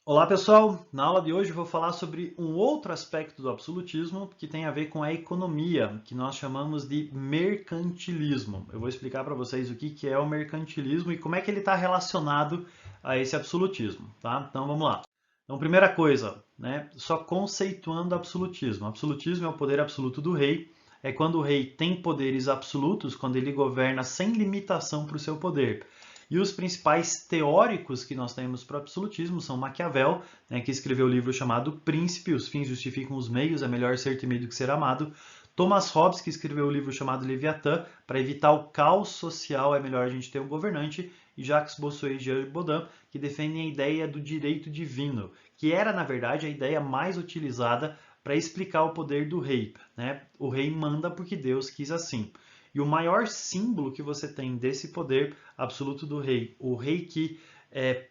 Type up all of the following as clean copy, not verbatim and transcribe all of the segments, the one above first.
Olá pessoal, na aula de hoje eu vou falar sobre um outro aspecto do absolutismo que tem a ver com a economia, que nós chamamos de mercantilismo. Eu vou explicar para vocês o que é o mercantilismo e como é que ele está relacionado a esse absolutismo, tá? Então vamos lá. Então, primeira coisa, né, só conceituando absolutismo. Absolutismo é o poder absoluto do rei, é quando o rei tem poderes absolutos, quando ele governa sem limitação para o seu poder. E os principais teóricos que nós temos para o absolutismo são Maquiavel, né, que escreveu o livro chamado Príncipe, Os Fins Justificam os Meios, é melhor ser temido que ser amado. Thomas Hobbes, que escreveu o livro chamado Leviatã, para evitar o caos social é melhor a gente ter um governante. E Jacques Bossuet e Jean Baudin, que defendem a ideia do direito divino, que era, na verdade, a ideia mais utilizada para explicar o poder do rei. Né? O rei manda porque Deus quis assim. E o maior símbolo que você tem desse poder absoluto do rei, o rei que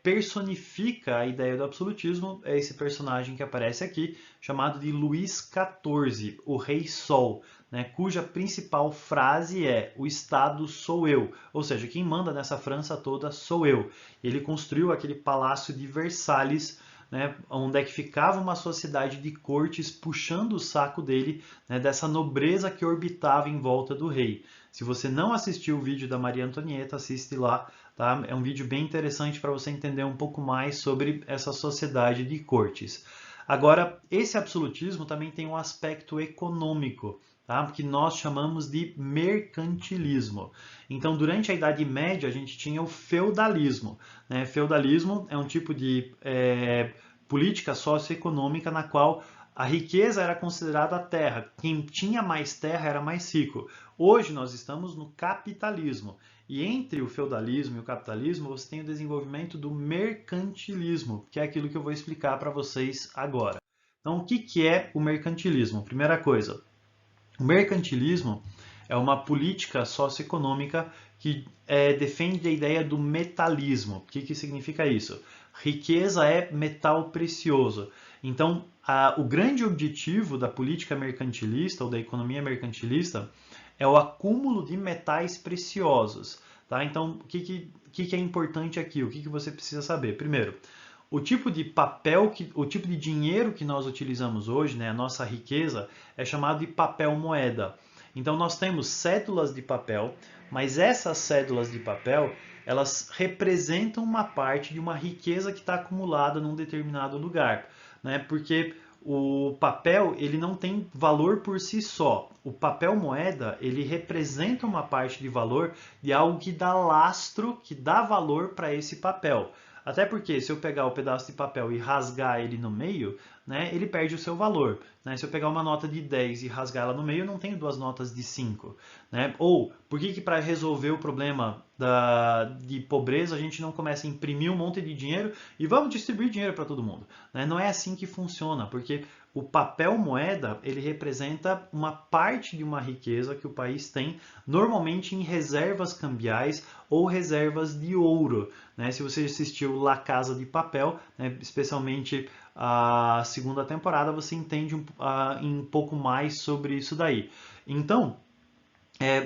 personifica a ideia do absolutismo, é esse personagem que aparece aqui, chamado de Luís XIV, o Rei Sol, né, cuja principal frase é: o Estado sou eu, ou seja, quem manda nessa França toda sou eu. Ele construiu aquele palácio de Versalhes, né, onde é que ficava uma sociedade de cortes puxando o saco dele, né, dessa nobreza que orbitava em volta do rei. Se você não assistiu o vídeo da Maria Antonieta, assiste lá, tá? É um vídeo bem interessante para você entender um pouco mais sobre essa sociedade de cortes. Agora, esse absolutismo também tem um aspecto econômico, tá? Que nós chamamos de mercantilismo. Então, durante a Idade Média, a gente tinha o feudalismo, né? Feudalismo é um tipo de política socioeconômica na qual a riqueza era considerada a terra. Quem tinha mais terra era mais rico. Hoje nós estamos no capitalismo. E entre o feudalismo e o capitalismo, você tem o desenvolvimento do mercantilismo, que é aquilo que eu vou explicar para vocês agora. Então, o que é o mercantilismo? Primeira coisa, o mercantilismo é uma política socioeconômica que defende a ideia do metalismo. O que significa isso? Riqueza é metal precioso. Então, o grande objetivo da política mercantilista ou da economia mercantilista é o acúmulo de metais preciosos. Tá? Então, o que é importante aqui? O que você precisa saber? Primeiro, o tipo de papel, o tipo de dinheiro que nós utilizamos hoje, né, a nossa riqueza, é chamado de papel moeda. Então nós temos cédulas de papel, mas essas cédulas de papel, elas representam uma parte de uma riqueza que está acumulada num determinado lugar, né? Porque o papel ele não tem valor por si só. O papel moeda ele representa uma parte de valor de algo que dá lastro, que dá valor para esse papel. Até porque se eu pegar o pedaço de papel e rasgar ele no meio, né, ele perde o seu valor. Né? Se eu pegar uma nota de 10 e rasgar ela no meio, eu não tenho duas notas de 5. Né? Ou por que para resolver o problema de pobreza a gente não começa a imprimir um monte de dinheiro e vamos distribuir dinheiro para todo mundo? Né? Não é assim que funciona, porque o papel moeda ele representa uma parte de uma riqueza que o país tem, normalmente em reservas cambiais ou reservas de ouro. Né? Se você assistiu La Casa de Papel, né, especialmente a segunda temporada, você entende um pouco mais sobre isso daí. Então,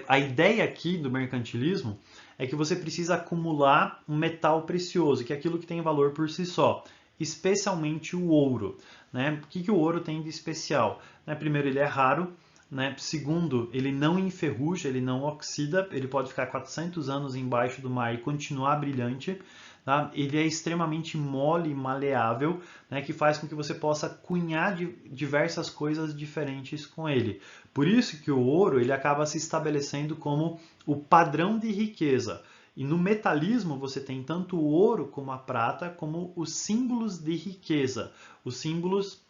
a ideia aqui do mercantilismo é que você precisa acumular um metal precioso, que é aquilo que tem valor por si só, especialmente o ouro. Né? O que o ouro tem de especial? Né? Primeiro, ele é raro. Né? Segundo, ele não enferruja, ele não oxida, ele pode ficar 400 anos embaixo do mar e continuar brilhante. Tá? Ele é extremamente mole e maleável, né? Que faz com que você possa cunhar diversas coisas diferentes com ele. Por isso que o ouro ele acaba se estabelecendo como o padrão de riqueza. E no metalismo você tem tanto o ouro como a prata como os símbolos de riqueza, os símbolos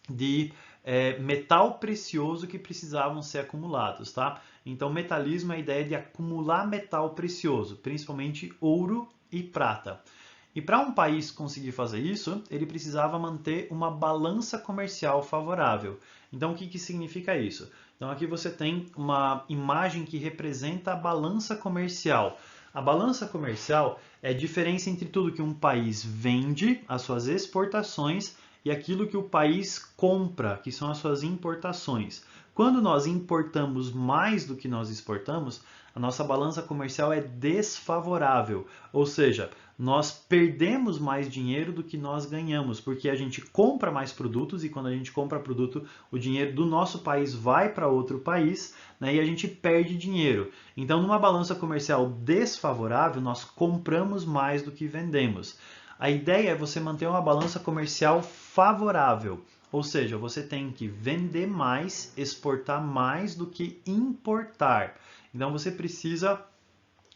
de metal precioso que precisavam ser acumulados, tá? Então, metalismo é a ideia de acumular metal precioso, principalmente ouro e prata. E para um país conseguir fazer isso, ele precisava manter uma balança comercial favorável. Então, o que significa isso? Então, aqui você tem uma imagem que representa a balança comercial. A balança comercial é a diferença entre tudo que um país vende, as suas exportações, e aquilo que o país compra, que são as suas importações. Quando nós importamos mais do que nós exportamos, a nossa balança comercial é desfavorável, ou seja, nós perdemos mais dinheiro do que nós ganhamos, porque a gente compra mais produtos e quando a gente compra produto, o dinheiro do nosso país vai para outro país, né, e a gente perde dinheiro. Então, numa balança comercial desfavorável, nós compramos mais do que vendemos. A ideia é você manter uma balança comercial favorável, ou seja, você tem que vender mais, exportar mais do que importar. Então, você precisa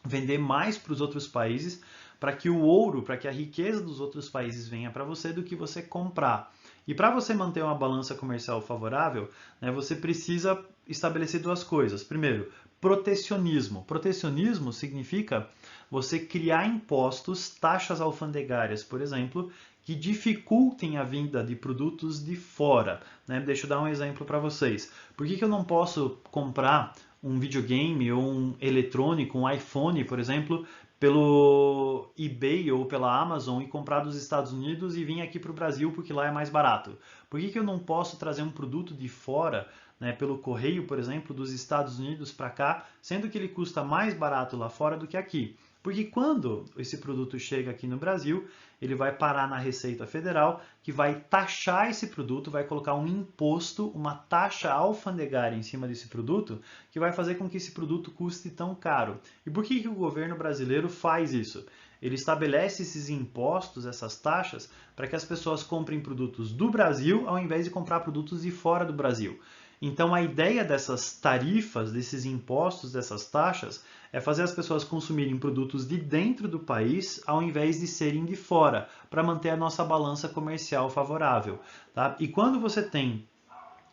vender mais para os outros países, para que o ouro, para que a riqueza dos outros países venha para você do que você comprar. E para você manter uma balança comercial favorável, né, você precisa estabelecer duas coisas. Primeiro, protecionismo. Protecionismo significa você criar impostos, taxas alfandegárias, por exemplo, que dificultem a vinda de produtos de fora, né? Deixa eu dar um exemplo para vocês. Por que eu não posso comprar um videogame ou um eletrônico, um iPhone, por exemplo, pelo eBay ou pela Amazon e comprar dos Estados Unidos e vir aqui para o Brasil porque lá é mais barato? Por que eu não posso trazer um produto de fora, né, pelo correio, por exemplo, dos Estados Unidos para cá, sendo que ele custa mais barato lá fora do que aqui? Porque quando esse produto chega aqui no Brasil, ele vai parar na Receita Federal, que vai taxar esse produto, vai colocar um imposto, uma taxa alfandegária em cima desse produto, que vai fazer com que esse produto custe tão caro. E por que o governo brasileiro faz isso? Ele estabelece esses impostos, essas taxas, para que as pessoas comprem produtos do Brasil ao invés de comprar produtos de fora do Brasil. Então, a ideia dessas tarifas, desses impostos, dessas taxas, é fazer as pessoas consumirem produtos de dentro do país ao invés de serem de fora, para manter a nossa balança comercial favorável. Tá? E quando você tem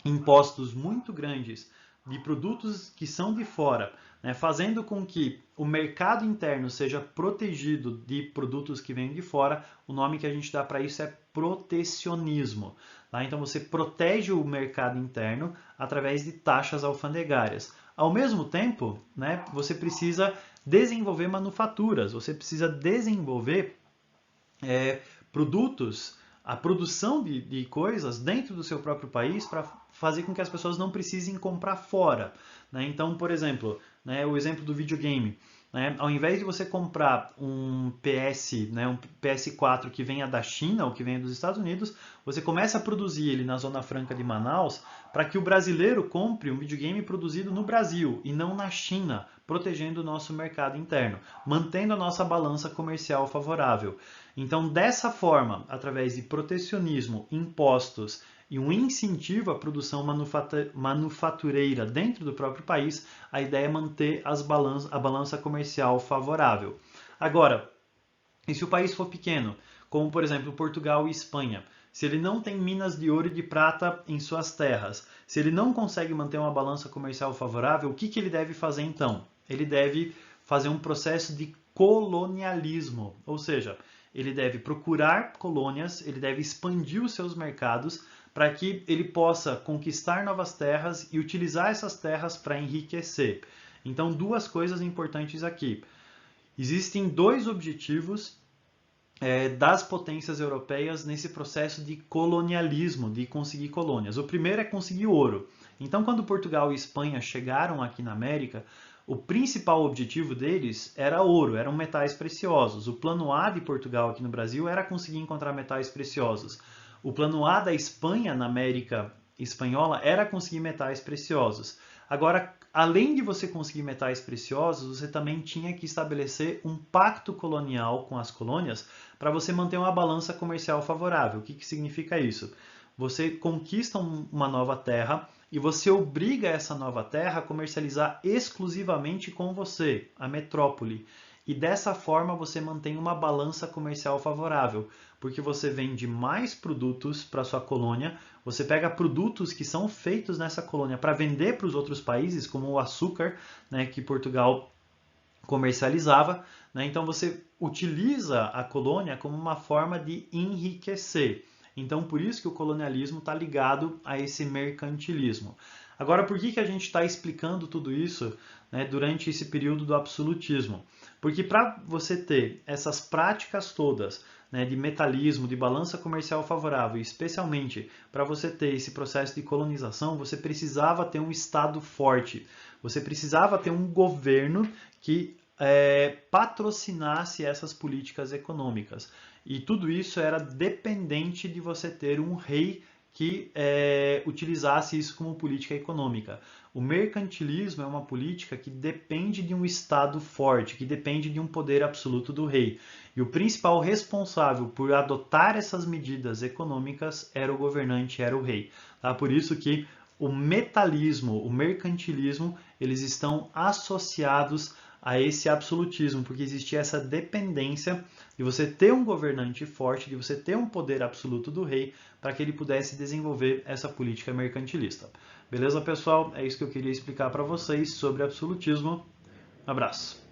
impostos muito grandes de produtos que são de fora, né, fazendo com que o mercado interno seja protegido de produtos que vêm de fora, o nome que a gente dá para isso é protecionismo. Tá? Então você protege o mercado interno através de taxas alfandegárias. Ao mesmo tempo, né, você precisa desenvolver manufaturas, você precisa desenvolver produtos, a produção de coisas dentro do seu próprio país para fazer com que as pessoas não precisem comprar fora. Né? Então, por exemplo, né, o exemplo do videogame. Né? Ao invés de você comprar um PS, né, um PS4 que venha da China ou que venha dos Estados Unidos, você começa a produzir ele na Zona Franca de Manaus para que o brasileiro compre um videogame produzido no Brasil e não na China, protegendo o nosso mercado interno, mantendo a nossa balança comercial favorável. Então, dessa forma, através de protecionismo, impostos e um incentivo à produção manufatureira dentro do próprio país, a ideia é manter a balança comercial favorável. Agora, e se o país for pequeno, como por exemplo Portugal e Espanha, se ele não tem minas de ouro e de prata em suas terras, se ele não consegue manter uma balança comercial favorável, o que ele deve fazer então? Ele deve fazer um processo de colonialismo, ou seja, ele deve procurar colônias, ele deve expandir os seus mercados para que ele possa conquistar novas terras e utilizar essas terras para enriquecer. Então, duas coisas importantes aqui. Existem dois objetivos das potências europeias nesse processo de colonialismo, de conseguir colônias. O primeiro é conseguir ouro. Então, quando Portugal e Espanha chegaram aqui na América, o principal objetivo deles era ouro, eram metais preciosos. O plano A de Portugal aqui no Brasil era conseguir encontrar metais preciosos. O plano A da Espanha na América espanhola era conseguir metais preciosos. Agora, além de você conseguir metais preciosos, você também tinha que estabelecer um pacto colonial com as colônias para você manter uma balança comercial favorável. O que significa isso? Você conquista uma nova terra e você obriga essa nova terra a comercializar exclusivamente com você, a metrópole. E dessa forma você mantém uma balança comercial favorável, porque você vende mais produtos para sua colônia, você pega produtos que são feitos nessa colônia para vender para os outros países, como o açúcar, né, que Portugal comercializava, né? Então você utiliza a colônia como uma forma de enriquecer. Então por isso que o colonialismo está ligado a esse mercantilismo. Agora, por que a gente está explicando tudo isso, né, durante esse período do absolutismo? Porque para você ter essas práticas todas, né, de metalismo, de balança comercial favorável, especialmente para você ter esse processo de colonização, você precisava ter um Estado forte, você precisava ter um governo que patrocinasse essas políticas econômicas. E tudo isso era dependente de você ter um rei que utilizasse isso como política econômica. O mercantilismo é uma política que depende de um Estado forte, que depende de um poder absoluto do rei. E o principal responsável por adotar essas medidas econômicas era o governante, era o rei. Tá? Por isso que o metalismo, o mercantilismo, eles estão associados a esse absolutismo, porque existia essa dependência de você ter um governante forte, de você ter um poder absoluto do rei, para que ele pudesse desenvolver essa política mercantilista. Beleza, pessoal? É isso que eu queria explicar para vocês sobre absolutismo. Um abraço.